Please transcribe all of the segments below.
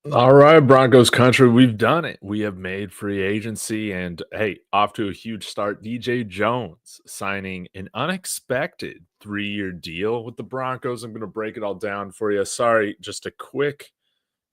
All right, Broncos country, we've done it. We have made free agency and hey, off to a huge start. DJ Jones signing an unexpected 3-year deal with the Broncos. I'm going to break it all down for you. Sorry, just a quick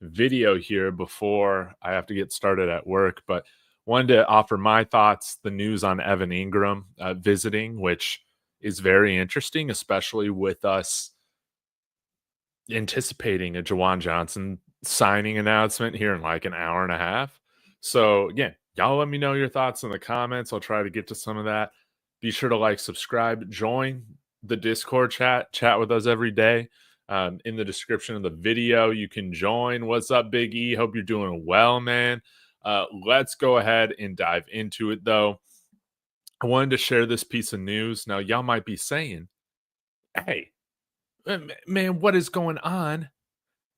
video here before I have to get started at work, but wanted to offer my thoughts, the news on Evan Engram visiting, which is very interesting, especially with us anticipating a Juwan Johnson signing announcement here in like an hour and a half. So again, y'all let me know your thoughts in the comments. I'll try to get to some of that. Be sure to like, subscribe, join the Discord chat with us every day. In the description of the video, you can join. What's up, Big E? Hope you're doing well, man. Let's go ahead and dive into it, though. I wanted to share this piece of news. Now, y'all might be saying, hey, man, what is going on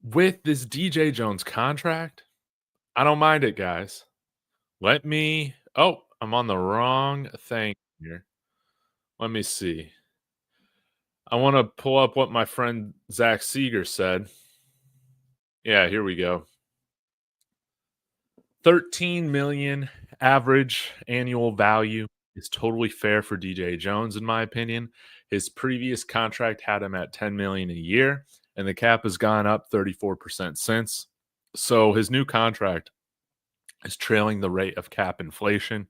with this DJ Jones contract? I don't mind it, guys. Let me I'm on the wrong thing here. Let me see. I want to pull up what my friend Zach Seeger said. Yeah, here we go. 13 million average annual value is totally fair for DJ Jones, in my opinion. His previous contract had him at 10 million a year, and the cap has gone up 34% since. So his new contract is trailing the rate of cap inflation.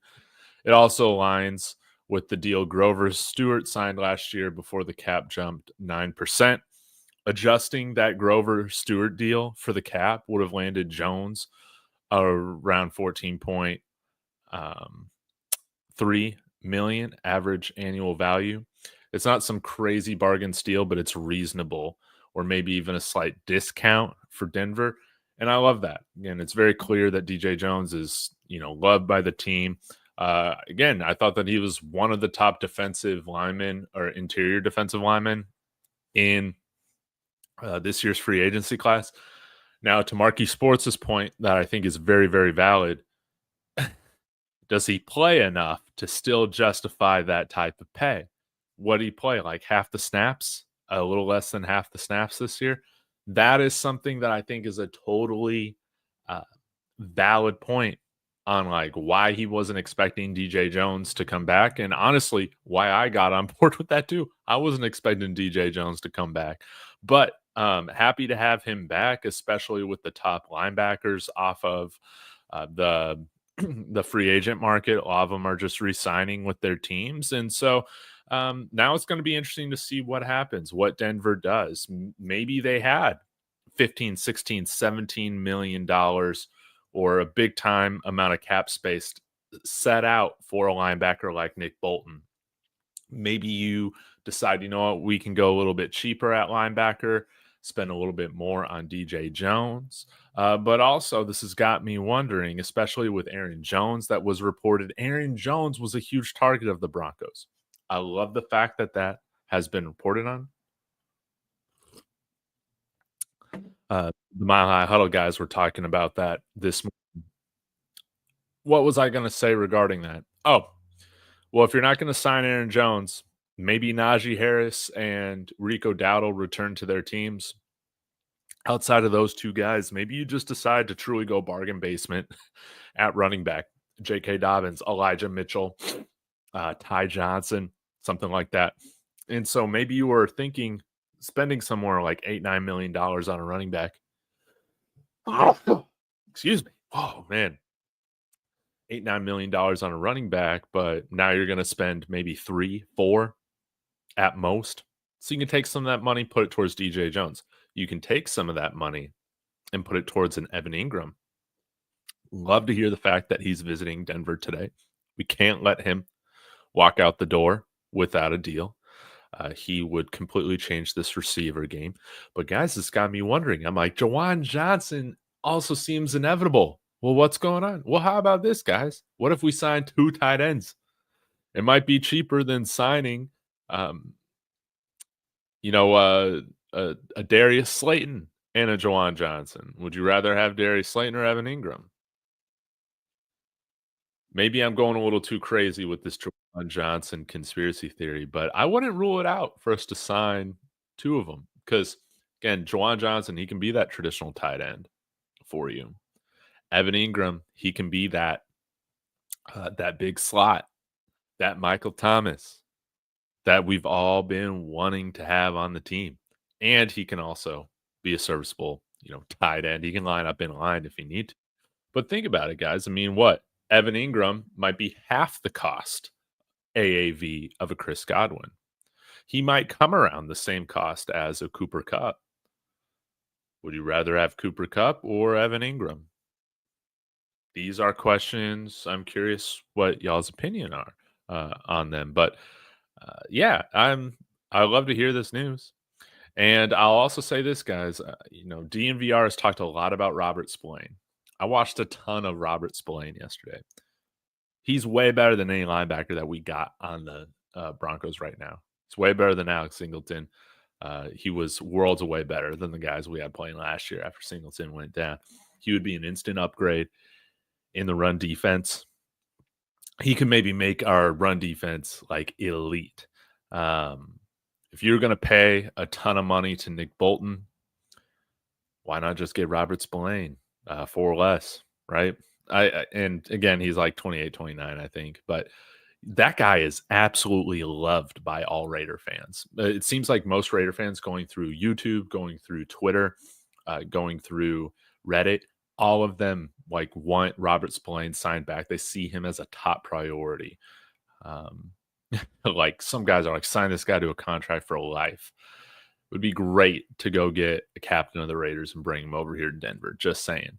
It also aligns with the deal Grover Stewart signed last year before the cap jumped 9%. Adjusting that Grover Stewart deal for the cap would have landed Jones around 14.3 million average annual value. It's not some crazy bargain steal, but it's reasonable, or maybe even a slight discount for Denver. And I love that. Again, it's very clear that DJ Jones is, loved by the team. Again, I thought that he was one of the top defensive linemen or interior defensive linemen in this year's free agency class. Now, to Marquee Sports' point that I think is very, very valid, does he play enough to still justify that type of pay? What did he play? Like half the snaps? A little less than half the snaps this year? That is something that I think is a totally valid point on like why he wasn't expecting DJ Jones to come back. And honestly, why I got on board with that too. I wasn't expecting DJ Jones to come back. But happy to have him back, especially with the top linebackers off of the the free agent market. A lot of them are just re-signing with their teams. And so now it's going to be interesting to see what happens, what Denver does. Maybe they had 15, 16, 17 million dollars or a big time amount of cap space set out for a linebacker like Nick Bolton. Maybe you decide, you know what, we can go a little bit cheaper at linebacker, spend a little bit more on DJ Jones. But also, this has got me wondering, especially with Aaron Jones, that was reported. Aaron Jones was a huge target of the Broncos. I love the fact that that has been reported on. The Mile High Huddle guys were talking about that this morning. What was I going to say regarding that? Oh, well, if you're not going to sign Aaron Jones, maybe Najee Harris and Rico Dowdle return to their teams. Outside of those two guys, maybe you just decide to truly go bargain basement at running back. J.K. Dobbins, Elijah Mitchell, Ty Johnson, something like that. And so maybe you were thinking spending somewhere like $8-9 million on a running back. Excuse me. Oh, man. $8-9 million on a running back, but now you're going to spend maybe 3-4 at most. So you can take some of that money, put it towards DJ Jones. You can take some of that money and put it towards an Evan Engram. Love to hear the fact that he's visiting Denver today. We can't let him walk out the door without a deal. He would completely change this receiver game. But guys, it's got me wondering. I'm like, Juwan Johnson also seems inevitable. Well, what's going on? Well, how about this, guys? What if we sign 2 tight ends? It might be cheaper than signing, a Darius Slayton and a Juwan Johnson. Would you rather have Darius Slayton or Evan Engram? Maybe I'm going a little too crazy with this Juwan Johnson conspiracy theory, but I wouldn't rule it out for us to sign 2 of them because, again, Juwan Johnson, he can be that traditional tight end for you. Evan Engram, he can be that big slot, that Michael Thomas that we've all been wanting to have on the team. And he can also be a serviceable, tight end. He can line up in line if he need to. But think about it, guys. I mean, what? Evan Engram might be half the cost AAV of a Chris Godwin. He might come around the same cost as a Cooper Kupp. Would you rather have Cooper Kupp or Evan Engram? These are questions. I'm curious what y'all's opinion are on them. But yeah, I love to hear this news. And I'll also say this, guys. DNVR has talked a lot about Robert Spillane. I watched a ton of Robert Spillane yesterday. He's way better than any linebacker that we got on the Broncos right now. It's way better than Alex Singleton. He was worlds away better than the guys we had playing last year after Singleton went down. He would be an instant upgrade in the run defense. He can maybe make our run defense like elite. If you're going to pay a ton of money to Nick Bolton, why not just get Robert Spillane for less, right? And again, he's like 28, 29, I think. But that guy is absolutely loved by all Raider fans. It seems like most Raider fans going through YouTube, going through Twitter, going through Reddit, all of them like want Robert Spillane signed back. They see him as a top priority. Like some guys are like, sign this guy to a contract for life. It would be great to go get a captain of the Raiders and bring him over here to Denver. Just saying.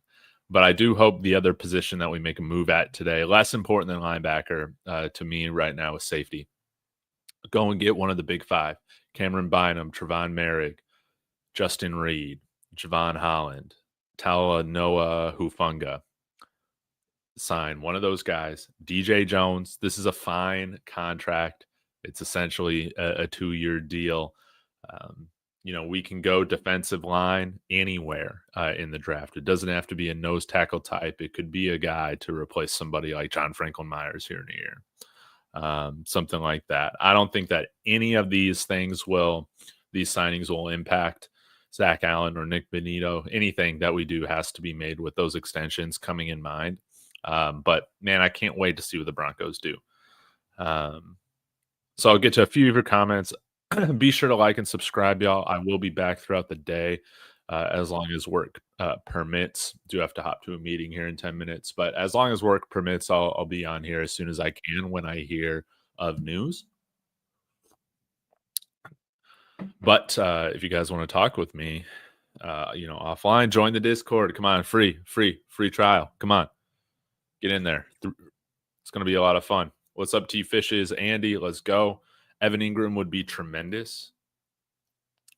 But I do hope the other position that we make a move at today, less important than linebacker to me right now, is safety. Go and get one of the big five. Cameron Bynum, Trevon Moehrig, Justin Reed, Javon Holland, Talanoa Hufanga. Sign one of those guys. DJ Jones, this is a fine contract. It's essentially a 2-year deal. We can go defensive line anywhere in the draft. It doesn't have to be a nose tackle type. It could be a guy to replace somebody like John Franklin Myers here in a year. Something like that. I don't think that any of these signings will impact Zach Allen or Nick Benito. Anything that we do has to be made with those extensions coming in mind. But man, I can't wait to see what the Broncos do. So I'll get to a few of your comments. Be sure to like and subscribe, y'all. I will be back throughout the day as long as work permits. Do have to hop to a meeting here in 10 minutes, but as long as work permits, I'll be on here as soon as I can when I hear of news. But if you guys want to talk with me, offline, join the Discord. Come on, free trial. Come on, get in there. It's going to be a lot of fun. What's up, T-Fishes? Andy, let's go. Evan Engram would be tremendous.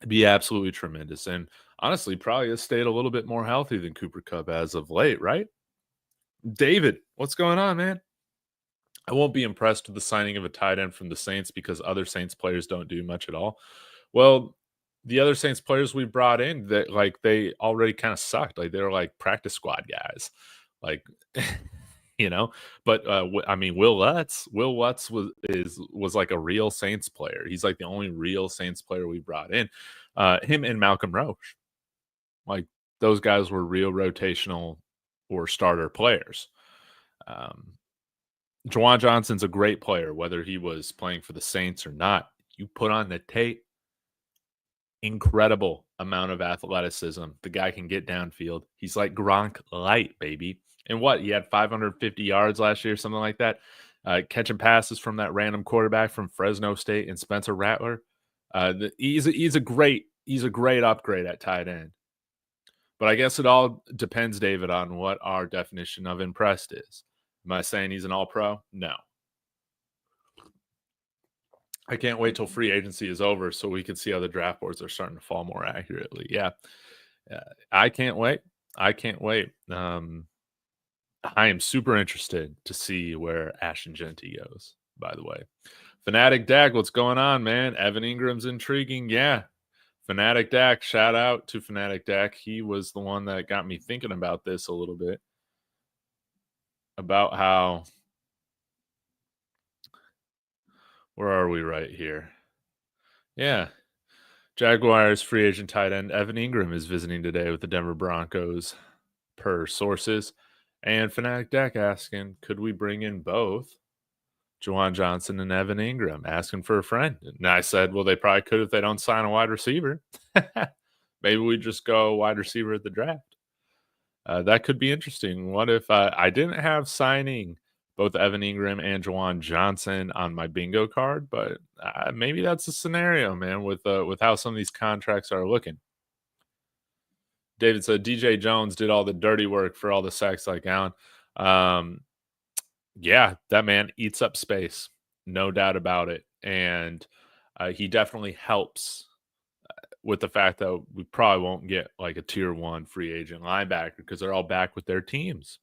It'd be absolutely tremendous. And honestly, probably has stayed a little bit more healthy than Cooper Kupp as of late, right? David, what's going on, man? I won't be impressed with the signing of a tight end from the Saints because other Saints players don't do much at all. Well, the other Saints players we brought in, that they already kind of sucked. Like they were like practice squad guys. Like but Will Lutz was like a real Saints player. He's like the only real Saints player we brought in. Him and Malcolm Roach, like those guys were real rotational or starter players. Juwan Johnson's a great player, whether he was playing for the Saints or not. You put on the tape, incredible amount of athleticism. The guy can get downfield. He's like Gronk light, baby. And he had 550 yards last year, something like that. Catching passes from that random quarterback from Fresno State and Spencer Rattler. He's a great upgrade at tight end. But I guess it all depends, David, on what our definition of impressed is. Am I saying he's an all-pro? No. I can't wait till free agency is over so we can see how the draft boards are starting to fall more accurately. Yeah. I can't wait. I am super interested to see where Ashton Genty goes, by the way. Fanatic Dak, what's going on, man? Evan Ingram's intriguing. Yeah. Fanatic Dak, shout out to Fanatic Dak. He was the one that got me thinking about this a little bit. About how, where are we right here? Yeah. Jaguars free agent tight end Evan Engram is visiting today with the Denver Broncos. per sources. And Fanatic Deck asking, could we bring in both Juwan Johnson and Evan Engram, asking for a friend? And I said, well, they probably could if they don't sign a wide receiver. Maybe we just go wide receiver at the draft. That could be interesting. What if I didn't have signing both Evan Engram and Juwan Johnson on my bingo card? But maybe that's a scenario, man, with how some of these contracts are looking. David said DJ Jones did all the dirty work for all the sacks like Allen. Yeah, that man eats up space, no doubt about it, and he definitely helps with the fact that we probably won't get like a tier 1 free agent linebacker because they're all back with their teams.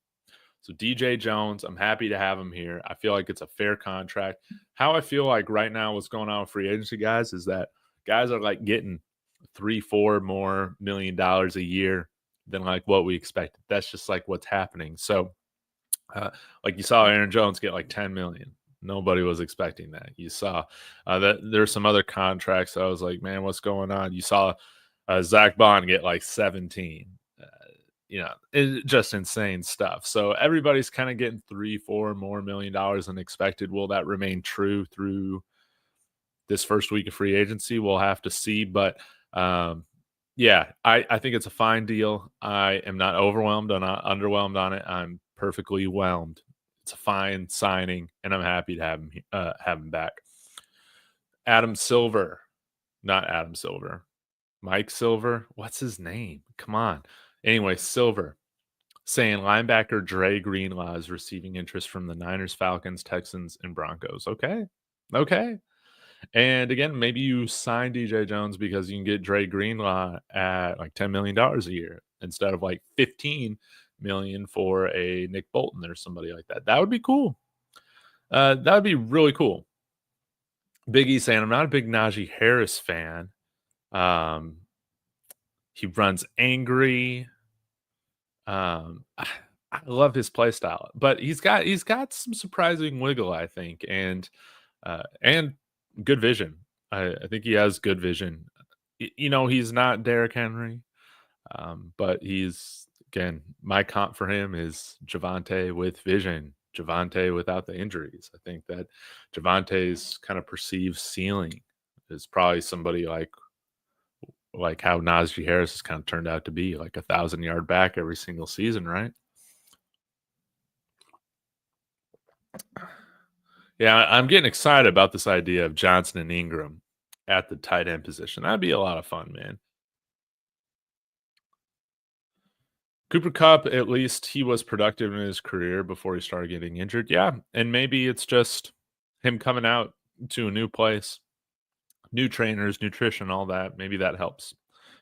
So DJ Jones, I'm happy to have him here. I feel like it's a fair contract. How I feel like right now what's going on with free agency guys is that guys are like getting $3-4 more million a year than like what we expected. That's just like what's happening. So like you saw Aaron Jones get like 10 million. Nobody was expecting that. You saw that there's some other contracts. I was like, man, what's going on? You saw Zach Bond get like 17. It's just insane stuff. So everybody's kind of getting $3-4 more million than expected. Will that remain true through this first week of free agency? We'll have to see. But yeah, I think it's a fine deal. I am not overwhelmed or not underwhelmed on it. I'm perfectly whelmed. It's a fine signing, and I'm happy to have him back. Adam Silver, not Adam Silver, Mike Silver. What's his name? Come on. Anyway, Silver saying linebacker Dre Greenlaw is receiving interest from the Niners, Falcons, Texans, and Broncos. Okay. And again, maybe you sign DJ Jones because you can get Dre Greenlaw at like $10 million a year instead of like 15 million for a Nick Bolton or somebody like that. That would be cool. That would be really cool. Big E saying, I'm not a big Najee Harris fan. He runs angry. I love his play style, but he's got some surprising wiggle, I think, and good vision. I think he has good vision. He's not Derrick Henry, but he's, again, my comp for him is Javonte with vision, Javonte without the injuries. I think that Javante's kind of perceived ceiling is probably somebody like how Najee Harris has kind of turned out to be, like 1,000-yard back every single season, right? Yeah, I'm getting excited about this idea of Johnson and Engram at the tight end position. That'd be a lot of fun, man. Cooper Kupp, at least he was productive in his career before he started getting injured. Yeah, and maybe it's just him coming out to a new place, new trainers, nutrition, all that. Maybe that helps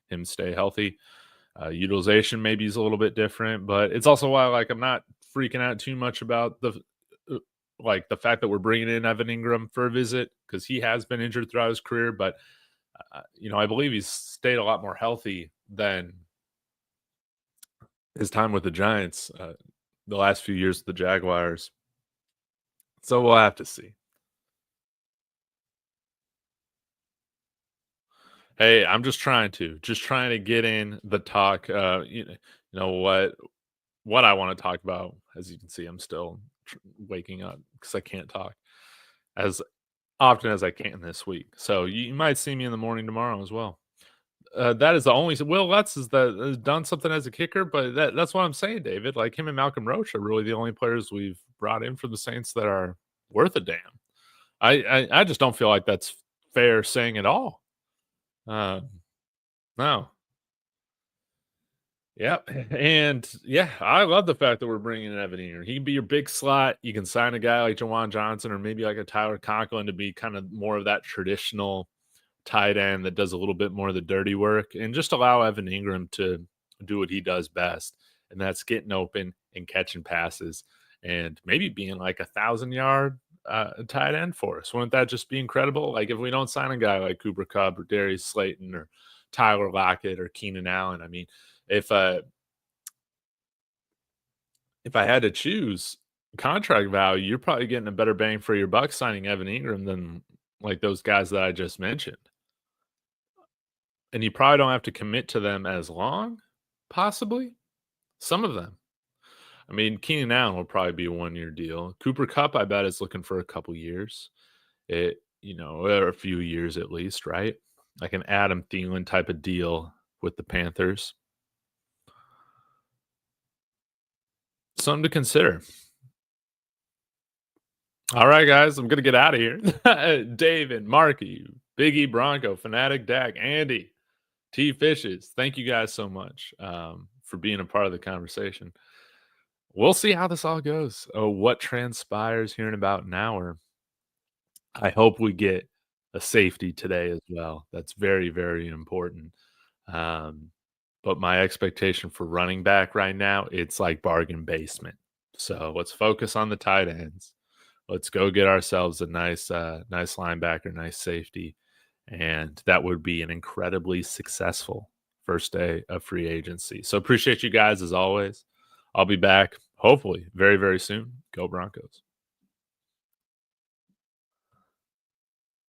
him stay healthy. Utilization maybe is a little bit different, but it's also why I'm not freaking out too much about the fact that we're bringing in Evan Engram for a visit because he has been injured throughout his career. But I believe he's stayed a lot more healthy than his time with the Giants the last few years with the Jaguars. So we'll have to see. Hey, I'm just trying to get in the talk. What I want to talk about. As you can see, I'm still waking up because I can't talk as often as I can this week. So you might see me in the morning tomorrow as well. That is the only Will Lutz has done something as a kicker, but that's what I'm saying, David. Like him and Malcolm Roach are really the only players we've brought in for the Saints that are worth a damn. I just don't feel like that's fair saying at all. No. Yep. And yeah, I love the fact that we're bringing in Evan Engram. He can be your big slot. You can sign a guy like Juwan Johnson or maybe like a Tyler Conklin to be kind of more of that traditional tight end that does a little bit more of the dirty work and just allow Evan Engram to do what he does best. And that's getting open and catching passes and maybe being like 1,000-yard tight end for us. Wouldn't that just be incredible? Like if we don't sign a guy like Cooper Kupp or Darius Slayton or Tyler Lockett or Keenan Allen, I mean, if I had to choose contract value, you're probably getting a better bang for your buck signing Evan Engram than like those guys that I just mentioned. And you probably don't have to commit to them as long, possibly. Some of them. I mean, Keenan Allen will probably be a 1-year deal. Cooper Kupp, I bet, is looking for a couple years. Or a few years at least, right? Like an Adam Thielen type of deal with the Panthers. Something to consider. All right, guys, I'm gonna get out of here. David, Marky, Biggie Bronco, Fanatic Dak, Andy, T Fishes. Thank you guys so much for being a part of the conversation. We'll see how this all goes. Oh, what transpires here in about an hour. I hope we get a safety today as well. That's very, very important. Um, but my expectation for running back right now, it's like bargain basement. So let's focus on the tight ends. Let's go get ourselves a nice linebacker, nice safety, and that would be an incredibly successful first day of free agency. So appreciate you guys as always. I'll be back hopefully very, very soon. Go Broncos.